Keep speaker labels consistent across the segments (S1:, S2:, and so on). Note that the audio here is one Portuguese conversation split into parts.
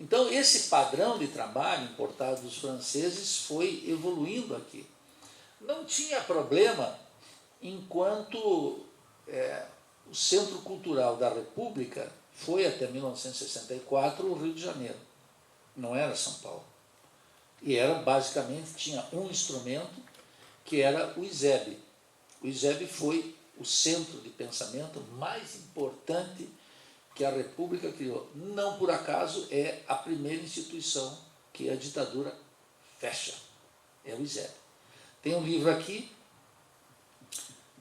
S1: Então, esse padrão de trabalho importado dos franceses foi evoluindo aqui. Não tinha problema enquanto o Centro Cultural da República foi até 1964 o Rio de Janeiro, não era São Paulo. E era basicamente, tinha um instrumento que era o ISEB. O ISEB foi o centro de pensamento mais importante que a República criou. Não por acaso é a primeira instituição que a ditadura fecha, é o ISEB. Tem um livro aqui,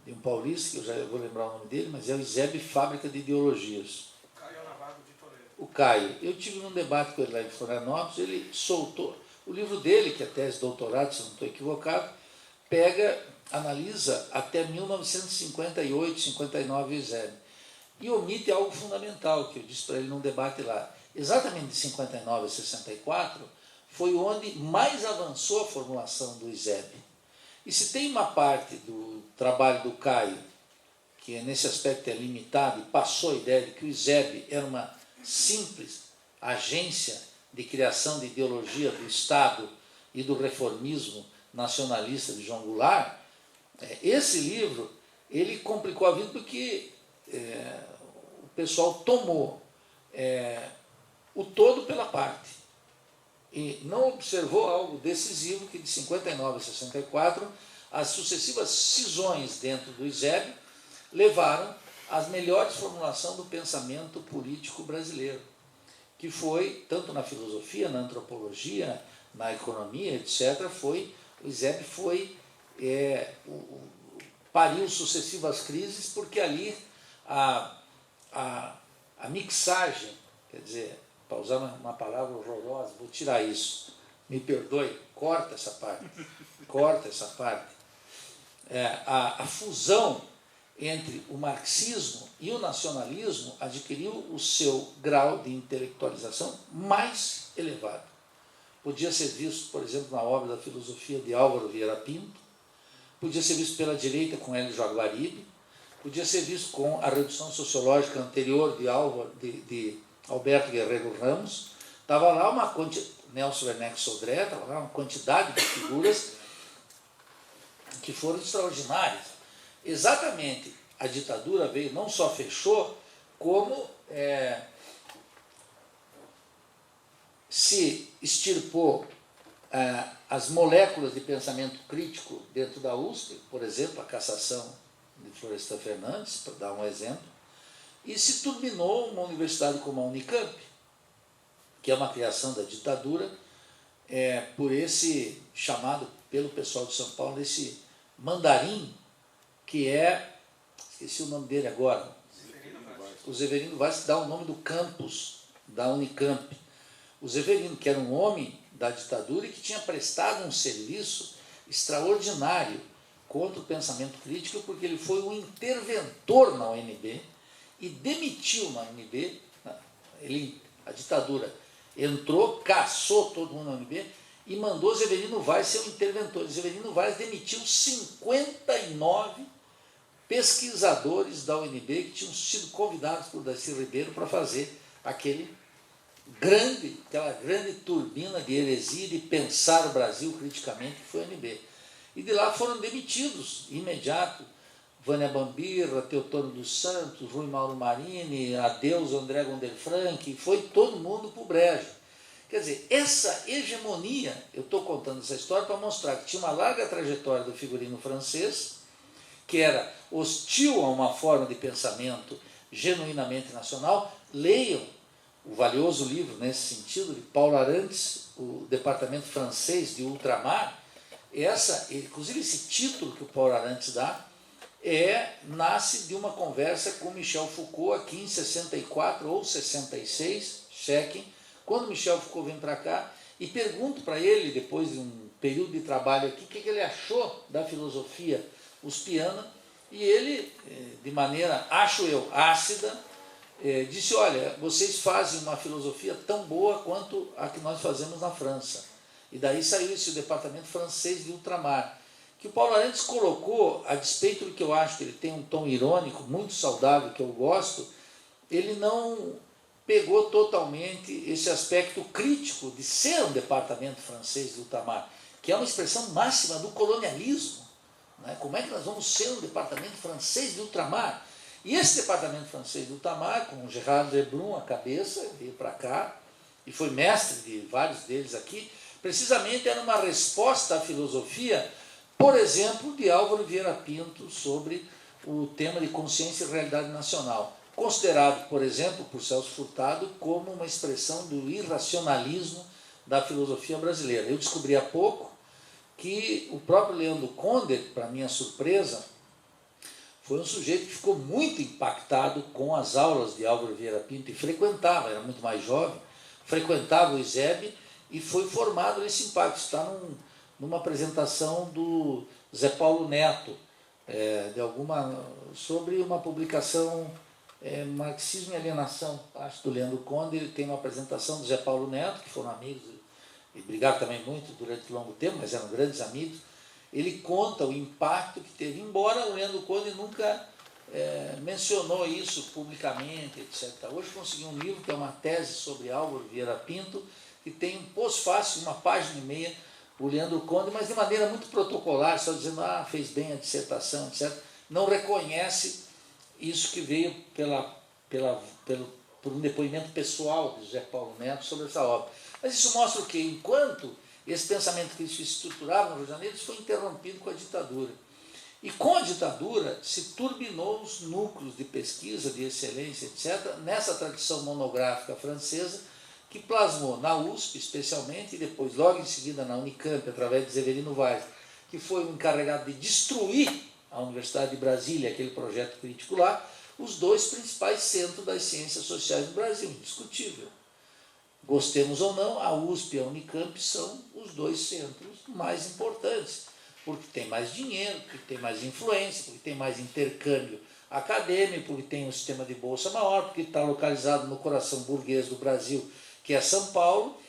S1: de um paulista, que eu já vou lembrar o nome dele, mas é o ISEB Fábrica de Ideologias.
S2: Caio Navarro de Toledo.
S1: O Caio. Eu tive um debate com ele lá em Florianópolis, ele soltou o livro dele, que é tese de doutorado, se não estou equivocado, analisa até 1958, 59 o ISEB. E omite algo fundamental, que eu disse para ele num debate lá. Exatamente de 59 a 64, foi onde mais avançou a formulação do ISEB. E se tem uma parte do trabalho do Caio, que nesse aspecto é limitado, e passou a ideia de que o ISEB era uma simples agência de criação de ideologia do Estado e do reformismo nacionalista de João Goulart, esse livro, ele complicou a vida porque o pessoal tomou o todo pela parte e não observou algo decisivo que de 59 a 64 as sucessivas cisões dentro do ISEB levaram às melhores formulações do pensamento político brasileiro, que foi, tanto na filosofia, na antropologia, na economia, etc., o ISEB pariu sucessivas crises, porque ali a mixagem, quer dizer, para usar uma palavra horrorosa, vou tirar isso, me perdoe, corta essa parte, a fusão entre o marxismo e o nacionalismo adquiriu o seu grau de intelectualização mais elevado. Podia ser visto, por exemplo, na obra da filosofia de Álvaro Vieira Pinto, podia ser visto pela direita com Hélio Jaguaribe, podia ser visto com a redução sociológica anterior de Alberto Guerreiro Ramos, estava lá Nelson Werneck Sodré, estava lá uma quantidade de figuras que foram extraordinárias. Exatamente, a ditadura veio, não só fechou, como se extirpou as moléculas de pensamento crítico dentro da USP, por exemplo, a cassação de Florestan Fernandes, para dar um exemplo, e se turbinou uma universidade como a Unicamp, que é uma criação da ditadura, por esse chamado pelo pessoal de São Paulo, esse mandarim, que esqueci o nome dele agora, o Zeverino Vaz, que dá o nome do campus da Unicamp. O Zeverino, que era um homem da ditadura e que tinha prestado um serviço extraordinário contra o pensamento crítico, porque ele foi um interventor na UNB e demitiu na UNB, a ditadura entrou, caçou todo mundo na UNB e mandou Zeverino Vaz ser um interventor. Zeverino Vaz demitiu 59 pesquisadores da UNB que tinham sido convidados por Darcy Ribeiro para fazer aquela grande turbina de heresia de pensar o Brasil criticamente, que foi a UNB. E de lá foram demitidos, imediato, Vânia Bambirra, Teotônio dos Santos, Rui Mauro Marini, adeus André Gondelfranc, foi todo mundo para o brejo. Quer dizer, essa hegemonia, eu estou contando essa história para mostrar que tinha uma larga trajetória do figurino francês, que era hostil a uma forma de pensamento genuinamente nacional. Leiam o valioso livro, nesse sentido, de Paulo Arantes, o Departamento Francês de Ultramar. Inclusive esse título que o Paulo Arantes dá, nasce de uma conversa com Michel Foucault aqui em 64 ou 66, chequem, quando Michel Foucault vem para cá, e pergunto para ele, depois de um período de trabalho aqui, o que ele achou da filosofia uspiana, e ele, de maneira, acho eu, ácida, disse, olha, vocês fazem uma filosofia tão boa quanto a que nós fazemos na França. E daí saiu esse Departamento Francês de Ultramar, que o Paulo Arantes colocou, a despeito do que eu acho que ele tem um tom irônico, muito saudável, que eu gosto, ele não pegou totalmente esse aspecto crítico de ser um departamento francês de ultramar, que é uma expressão máxima do colonialismo. Né? Como é que nós vamos ser um departamento francês de ultramar? E esse departamento francês de ultramar, com Gerard Lebrun à cabeça, veio para cá, e foi mestre de vários deles aqui, precisamente era uma resposta à filosofia, por exemplo, de Álvaro Vieira Pinto sobre o tema de consciência e realidade nacional, considerado, por exemplo, por Celso Furtado, como uma expressão do irracionalismo da filosofia brasileira. Eu descobri há pouco que o próprio Leandro Conde, para minha surpresa, foi um sujeito que ficou muito impactado com as aulas de Álvaro Vieira Pinto e frequentava, era muito mais jovem, frequentava o ISEB e foi formado nesse impacto. Está numa apresentação do Zé Paulo Neto, sobre uma publicação Marxismo e Alienação, acho, do Leandro Conde. Ele tem uma apresentação do Zé Paulo Neto, que foram amigos e brigaram também muito durante longo tempo, mas eram grandes amigos. Ele conta o impacto que teve, embora o Leandro Conde nunca mencionou isso publicamente, etc. Hoje consegui um livro que é uma tese sobre Álvaro Vieira Pinto, que tem um pós-fácil, uma página e meia, o Leandro Conde, mas de maneira muito protocolar, só dizendo, fez bem a dissertação, etc. Não reconhece isso que veio por um depoimento pessoal de José Paulo Neto sobre essa obra. Mas isso mostra o quê? Enquanto esse pensamento que se estruturava no Rio de Janeiro, isso foi interrompido com a ditadura. E com a ditadura se turbinou os núcleos de pesquisa, de excelência, etc., nessa tradição monográfica francesa, que plasmou na USP, especialmente, e depois, logo em seguida, na Unicamp, através de Severino Vaz, que foi o encarregado de destruir a Universidade de Brasília, aquele projeto crítico lá, os dois principais centros das ciências sociais do Brasil, indiscutível. Gostemos ou não, a USP e a Unicamp são os dois centros mais importantes, porque tem mais dinheiro, porque tem mais influência, porque tem mais intercâmbio acadêmico, porque tem um sistema de bolsa maior, porque está localizado no coração burguês do Brasil, que é São Paulo,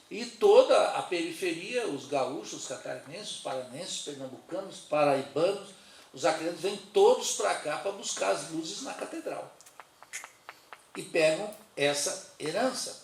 S1: e toda a periferia, os gaúchos, os catarinenses, os paranenses, os pernambucanos, os paraibanos, os acreanos, vêm todos para cá para buscar as luzes na catedral. E pegam essa herança.